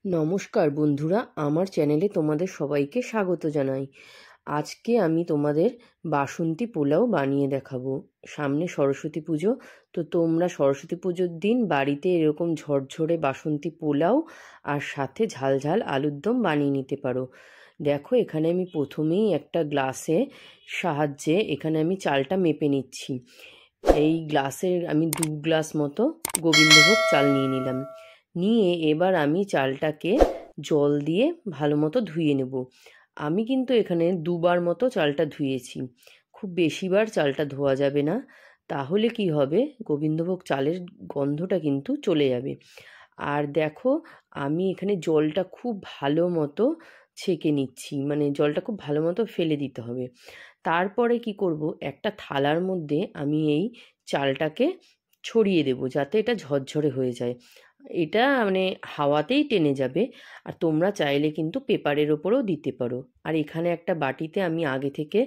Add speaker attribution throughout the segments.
Speaker 1: নমস্কার বন্ধুরা, আমার চ্যানেলে তোমাদের সবাইকে স্বাগত জানাই। আজকে আমি তোমাদের বাসন্তী পোলাও বানিয়ে দেখাবো। সামনে সরস্বতী পুজো, তো তোমরা সরস্বতী পুজোর দিন বাড়িতে এরকম ঝরঝরে বাসন্তী পোলাও আর সাথে ঝাল ঝাল আলুর দম বানিয়ে নিতে পারো। দেখো, এখানে আমি প্রথমেই একটা গ্লাসে সাহায্যে এখানে আমি চালটা মেপে নিচ্ছি। এই গ্লাসের আমি 2 গ্লাস মতো গোবিন্দভোগ চাল নিয়ে নিলাম। নিয়ে এবার আমি চালটাকে জল দিয়ে ভালো মতো ধুয়ে নেব। আমি কিন্তু এখানে 2বার মতো চালটা ধুয়েছি। খুব বেশিবার চালটা ধোয়া যাবে না, তাহলে কি হবে, গোবিন্দভোগ চালের গন্ধটা কিন্তু চলে যাবে। আর দেখো, আমি এখানে জলটা খুব ভালো মতো ছেঁকে নিচ্ছি, মানে জলটা খুব ভালো মতো ফেলে দিতে হবে। তারপরে কি করব, একটা থালার মধ্যে আমি এই চালটাকে ছড়িয়ে দেব যাতে এটা ঝরঝরে হয়ে যায়। এটা মানে হাওয়াতেই টেনে যাবে। আর তোমরা চাইলে কিন্তু পেপারের ওপরেও দিতে পারো। আর এখানে একটা বাটিতে আমি আগে থেকে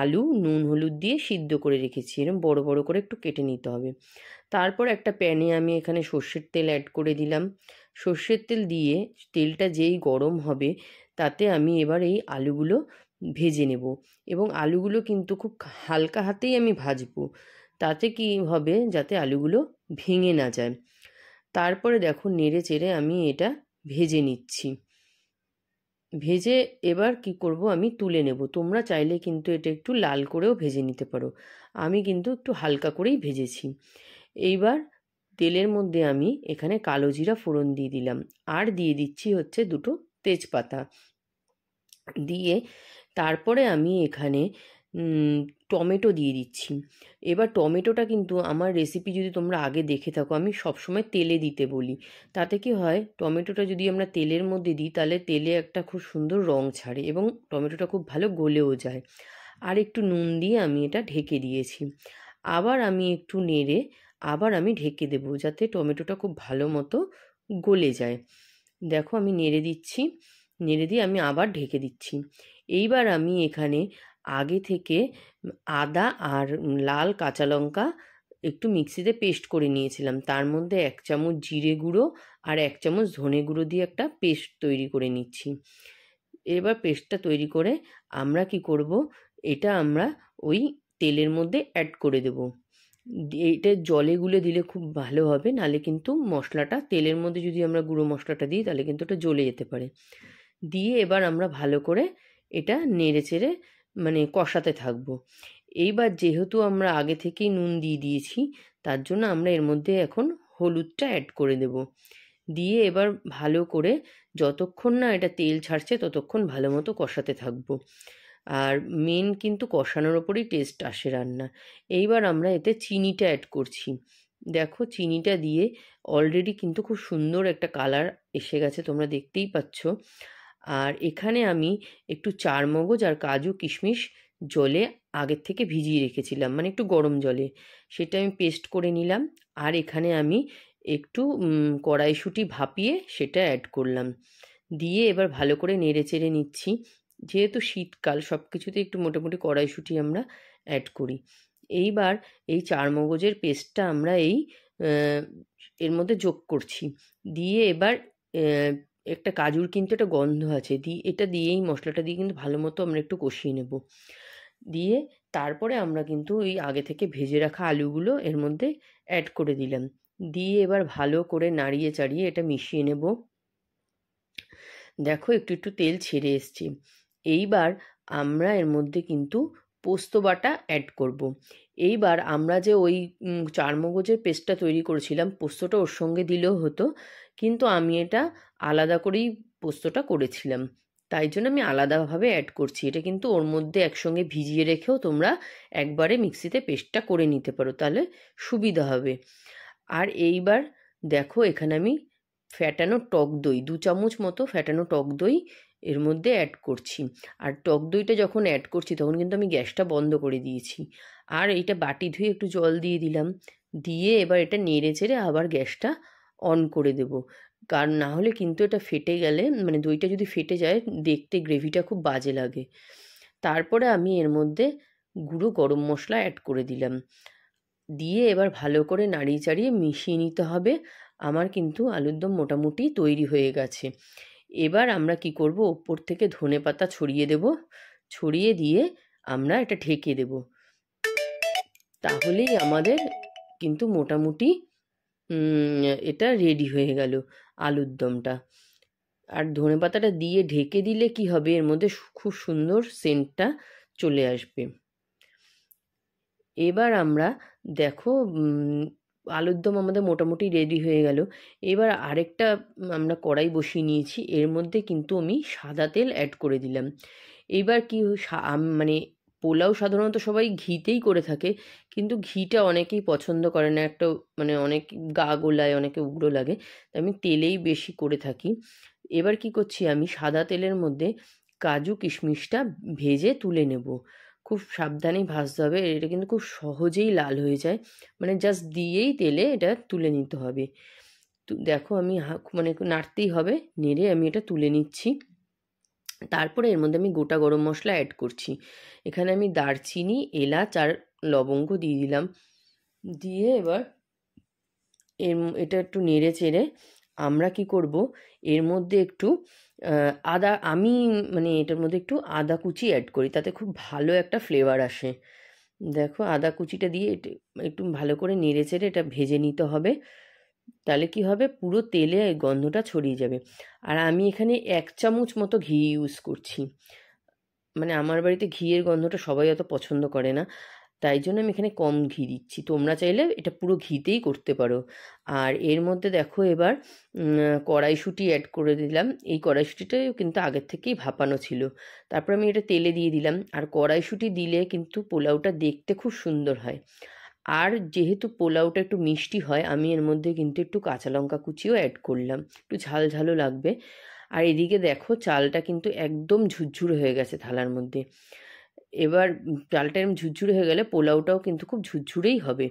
Speaker 1: আলু নুন হলুদ দিয়ে সিদ্ধ করে রেখেছি, এরকম বড় বড় করে একটু কেটে নিতে হবে। তারপর একটা প্যানে আমি এখানে সর্ষের তেল অ্যাড করে দিলাম। সর্ষের তেল দিয়ে তেলটা যেই গরম হবে, তাতে আমি এবার এই আলুগুলো ভেজে নেব। এবং আলুগুলো কিন্তু খুব হালকা হাতেই আমি ভাজবো, তাতে কি হবে, যাতে আলুগুলো ভেঙে না যায়। তারপরে দেখো, নেড়ে চেড়ে আমি এটা ভেজে নিচ্ছি। ভেজে এবার কি করব, আমি তুলে নেব। তোমরা চাইলে কিন্তু এটা একটু লাল করেও ভেজে নিতে পারো। আমি কিন্তু একটু হালকা করেই ভেজেছি। এইবার তেলের মধ্যে আমি এখানে কালো জিরা ফোড়ন দিয়ে দিলাম। আর দিয়ে দিচ্ছি হচ্ছে 2টো তেজপাতা। দিয়ে তারপরে আমি এখানে টমেটো দিয়ে দিচ্ছি। এবার টমেটোটা কিন্তু আমার রেসিপি যদি তোমরা আগে দেখে থাকো, আমি সবসময় তেলে দিতে বলি। তাতে কি হয়, টমেটোটা যদি আমরা তেলের মধ্যে দিই তাহলে তেলে একটা খুব সুন্দর রং ছাড়ে এবং টমেটোটা খুব ভালো গলেও যায়। আর একটু নুন দিয়ে আমি এটা ঢেকে দিয়েছি। আবার আমি একটু নেড়ে আবার আমি ঢেকে দেবো, যাতে টমেটোটা খুব ভালো মতো গলে যায়। দেখো, আমি নেড়ে দিচ্ছি। নেড়ে দিয়ে আমি আবার ঢেকে দিচ্ছি। এইবার আমি এখানে আগে থেকে আদা আর লাল কাঁচা লঙ্কা একটু মিক্সিতে পেস্ট করে নিয়েছিলাম। তার মধ্যে 1 চামচ জিরে গুঁড়ো আর 1 চামচ ধনে গুঁড়ো দিয়ে একটা পেস্ট তৈরি করে নিচ্ছি। এবার পেস্টটা তৈরি করে আমরা কি করব, এটা আমরা ওই তেলের মধ্যে অ্যাড করে দেব। এটা জলে গুলে দিলে খুব ভালো হবে, নাহলে কিন্তু মশলাটা তেলের মধ্যে যদি আমরা গুঁড়ো মশলাটা দিই তাহলে কিন্তু ওটা জ্বলে যেতে পারে। দিয়ে এবার আমরা ভালো করে এটা নেড়ে চেড়ে মানে কষাতে থাকবো। এইবার যেহেতু আমরা আগে থেকেই নুন দিয়ে দিয়েছি, তার জন্য আমরা এর মধ্যে এখন হলুদটা অ্যাড করে দেব। দিয়ে এবার ভালো করে যতক্ষণ না এটা তেল ছাড়ছে ততক্ষণ ভালো মতো কষাতে থাকবো। আর মেন কিন্তু কষানোর ওপরেই টেস্ট আসে রান্নার। এইবার আমরা এতে চিনিটা অ্যাড করছি। দেখো, চিনিটা দিয়ে অলরেডি কিন্তু খুব সুন্দর একটা কালার এসে গেছে, তোমরা দেখতেই পাচ্ছ। আর এখানে আমি একটু চারমগজ আর কাজু কিশমিশ জলে আগের থেকে ভিজিয়ে রেখেছিলাম, মানে একটু গরম জলে, সেটা আমি পেস্ট করে নিলাম। আর এখানে আমি একটু কড়াইশুঁটি ভাপিয়ে সেটা অ্যাড করলাম। দিয়ে এবার ভালো করে নেড়ে চেড়ে নিচ্ছি। যেহেতু শীতকাল, সব কিছুতে একটু মোটামুটি কড়াইশুঁটি আমরা অ্যাড করি। এইবার এই চারমগজের পেস্টটা আমরা এর মধ্যে যোগ করছি। দিয়ে এবার একটা কাজুর কিন্তু একটা গন্ধ আছে, এটা দিয়েই মশলাটা দিয়ে কিন্তু ভালো মতো আমরা একটু কষিয়ে নেব। দিয়ে তারপরে আমরা কিন্তু এই আগে থেকে ভেজে রাখা আলুগুলো এর মধ্যে অ্যাড করে দিলাম। দিয়ে এবার ভালো করে নাড়িয়ে চাড়িয়ে এটা মিশিয়ে নেব। দেখো, একটু একটু তেল ছেড়ে এসছে। এইবার আমরা এর মধ্যে কিন্তু পোস্ত বাটা অ্যাড করব। এইবার আমরা যে ওই চারমগজের পেস্টটা তৈরি করেছিলাম, পোস্তটা ওর সঙ্গে দিলেও হতো, কিন্তু আমি এটা আলাদা করেই পোস্তটা করেছিলাম, তাই জন্য আমি আলাদাভাবে অ্যাড করছি। এটা কিন্তু ওর মধ্যে একসঙ্গে ভিজিয়ে রেখেও তোমরা একবারে মিক্সিতে পেস্টটা করে নিতে পারো, তাহলে সুবিধা হবে। আর এইবার দেখো, এখানে আমি ফ্যাটানো টক দই 2 চামচ মতো ফ্যাটানো টক দই এর মধ্যে অ্যাড করছি। আর টক দইটা যখন অ্যাড করছি তখন কিন্তু আমি গ্যাসটা বন্ধ করে দিয়েছি। আর এইটা বাটি ধুয়ে একটু জল দিয়ে দিলাম। দিয়ে এবার এটা নেড়ে চেড়ে আবার গ্যাসটা অন করে দেব। কারণ না হলে কিন্তু এটা ফেটে গেলে, মানে দইটা যদি ফেটে যায়, দেখতে গ্রেভিটা খুব বাজে লাগে। তারপরে আমি এর মধ্যে গুঁড়ো গরম মশলা অ্যাড করে দিলাম। দিয়ে এবার ভালো করে নাড়িয়ে চাড়িয়ে মিশিয়ে নিতে হবে। আমার কিন্তু আলুর দম মোটামুটি তৈরি হয়ে গেছে। এবার আমরা কি করব, ওপর থেকে ধনেপাতা ছড়িয়ে দেব, ছড়িয়ে দিয়ে আমরা এটা ঢেকে দেব। তাহলেই আমাদের কিন্তু মোটামুটি এটা রেডি হয়ে গেল আলুর দমটা। আর ধনেপাতাটা দিয়ে ঢেকে দিলে কি হবে, এর মধ্যে খুব সুন্দর সেন্টটা চলে আসবে। এবার আমরা দেখো আলুর দম আমাদের মোটামুটি রেডি হয়ে গেল। এবার আরেকটা আমরা কড়াই বসিয়ে নিয়েছি, এর মধ্যে কিন্তু আমি সাদা তেল অ্যাড করে দিলাম। এবার কি মানে পোলাও সাধারণত সবাই ঘিতেই করে থাকে, কিন্তু ঘিটা অনেকেই পছন্দ করে না, একটা মানে অনেক গা গোলায়, অনেকে উগ্র লাগে, তাই আমি তেলেই বেশি করে থাকি। এবার কি করছি, আমি সাদা তেলের মধ্যে কাজু কিশমিশটা ভেজে তুলে নেব। খুব সাবধানেই ভাজতে হবে, এটা কিন্তু খুব সহজেই লাল হয়ে যায়, মানে জাস্ট দিয়েই তেলে এটা তুলে নিতে হবে। তো দেখো আমি মানে নাড়তেই হবে, নেড়ে আমি এটা তুলে নিচ্ছি। তারপরে এর মধ্যে আমি গোটা গরম মশলা অ্যাড করছি। এখানে আমি দারচিনি, এলাচ আর লবঙ্গ দিয়ে দিলাম। দিয়ে এবার এটা একটু নেড়ে চেড়ে আমরা কি করব, এর মধ্যে একটু আদা, আমি মানে এটার মধ্যে একটু আদা কুচি অ্যাড করি, তাতে খুব ভালো একটা ফ্লেভার আসে। দেখো আদা কুচিটা দিয়ে একটু ভালো করে নেড়ে চেড়ে এটা ভেজে নিতে হবে। তাহলে কি হবে, পুরো তেলে গন্ধটা ছড়িয়ে যাবে। আর আমি এখানে 1 চামচ মতো ঘি ইউজ করছি, মানে আমার বাড়িতে ঘিয়ের গন্ধটা সবাই অত পছন্দ করে না, তাই জন্য আমি এখানে কম ঘি দিচ্ছি। তোমরা চাইলে এটা পুরো ঘিতেই করতে পারো। আর এর মধ্যে দেখো এবার কড়াইশুঁটি অ্যাড করে দিলাম। এই কড়াইশুঁটিটাও কিন্তু আগের থেকেই ভাপানো ছিল। তারপর আমি এটা তেলে দিয়ে দিলাম। আর কড়াইশুঁটি দিলে কিন্তু পোলাওটা দেখতে খুব সুন্দর হয়। আর যেহেতু পোলাওটা একটু মিষ্টি হয়, আমি এর মধ্যে কিন্তু একটু কাঁচা লঙ্কা কুচিও অ্যাড করলাম, একটু ঝাল ঝালও লাগবে। আর এদিকে দেখো চালটা কিন্তু একদম ঝুরঝুরে হয়ে গেছে থালার মধ্যে। এবার চালটা এরকম ঝুরঝুরে হয়ে গেলে পোলাওটাও কিন্তু খুব ঝুরঝুরেই হবে।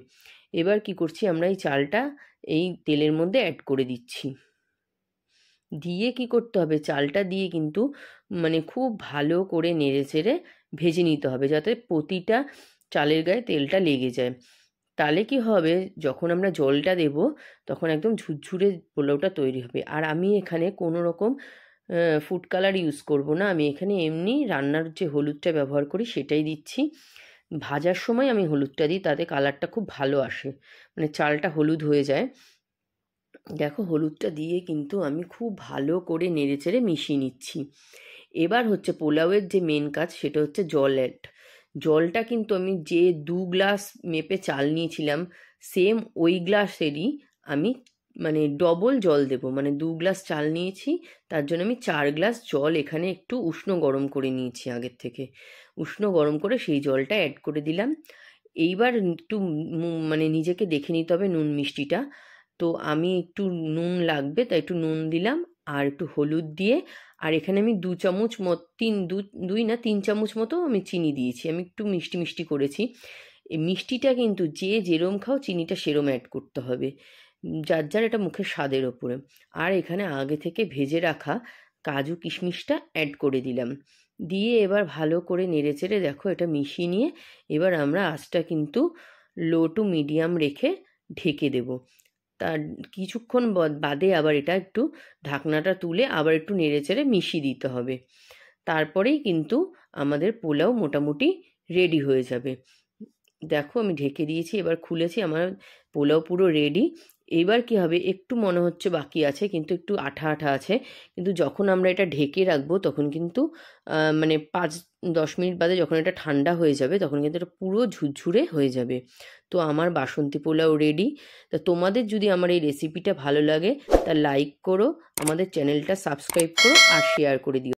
Speaker 1: এবার কি করছি, আমরা এই চালটা এই তেলের মধ্যে অ্যাড করে দিচ্ছি। দিয়ে কি করতে হবে, চালটা দিয়ে কিন্তু মানে খুব ভালো করে নেড়ে চেড়ে ভেজে নিতে হবে, যাতে প্রতিটা চালের গায়ে তেলটা লেগে যায়। তাহলে কি হবে, যখন আমরা জলটা দেব তখন একদম ঝুরঝুরে পোলাওটা তৈরি হবে। আর আমি এখানে কোনো রকম ফুড কালার ইউজ করব না, আমি এখানে এমনি রান্নার যে হলুদটা ব্যবহার করি সেটাই দিচ্ছি। ভাজার সময় আমি হলুদটা দিই, তাতে কালারটা খুব ভালো আসে, মানে চালটা হলুদ হয়ে যায়। দেখো হলুদটা দিয়ে কিন্তু আমি খুব ভালো করে নেড়েচেড়ে মিশিয়ে নিচ্ছি। এবার হচ্ছে পোলাওয়ের যে মেন কাজ, সেটা হচ্ছে জল অ্যাড। জলটা কিন্তু আমি যে 2 গ্লাস মেপে চাল নিয়েছিলাম, সেম ওই গ্লাসেরই আমি মানে ডবল জল দেব। মানে 2 গ্লাস চাল নিয়েছি, তার জন্য আমি 4 গ্লাস জল এখানে একটু উষ্ণ গরম করে নিয়েছি আগের থেকে। উষ্ণ গরম করে সেই জলটা অ্যাড করে দিলাম। এইবার একটু মানে নিজেকে দেখে নিতে হবে নুন মিষ্টিটা। তো আমি একটু নুন লাগবে তাই একটু নুন দিলাম, আর একটু হলুদ দিয়ে, আর এখানে আমি 2 চামচ দুই না 3 চামচ মতো আমি চিনি দিয়েছি। আমি একটু মিষ্টি মিষ্টি করেছি। এই মিষ্টিটা কিন্তু যে যেরম খাও চিনিটা সেরম অ্যাড করতে হবে, যার যার এটা মুখের স্বাদের ওপরে। আর এখানে আগে থেকে ভেজে রাখা কাজু কিশমিশটা অ্যাড করে দিলাম। দিয়ে এবার ভালো করে নেড়েচেড়ে দেখো এটা মিশিয়ে নিয়ে এবার আমরা আঁচটা কিন্তু লো টু মিডিয়াম রেখে ঢেকে দেব। তার কিছুক্ষণ বাদে আবার এটা একটু ঢাকনাটা তুলে আবার একটু নেড়েচেড়ে মিশিয়ে দিতে হবে। তারপরেই কিন্তু আমাদের পোলাও মোটামুটি রেডি হয়ে যাবে। দেখো আমি ঢেকে দিয়েছি, এবার খুলেছি, আমার পোলাও পুরো রেডি। এবার কি হবে, একটু মনে হচ্ছে বাকি আছে, কিন্তু একটু আঠা আঠা আছে, কিন্তু যখন আমরা এটা ঢেকে রাখবো তখন কিন্তু মানে 5-10 মিনিট বাদে যখন এটা ঠান্ডা হয়ে যাবে তখন কিন্তু এটা পুরো ঝুরঝুরে হয়ে যাবে। তো আমার বাসন্তী পোলাও রেডি। তা তোমাদের যদি আমার এই রেসিপিটা ভালো লাগে তা লাইক করো, আমাদের চ্যানেলটা সাবস্ক্রাইব করো আর শেয়ার করে দিও।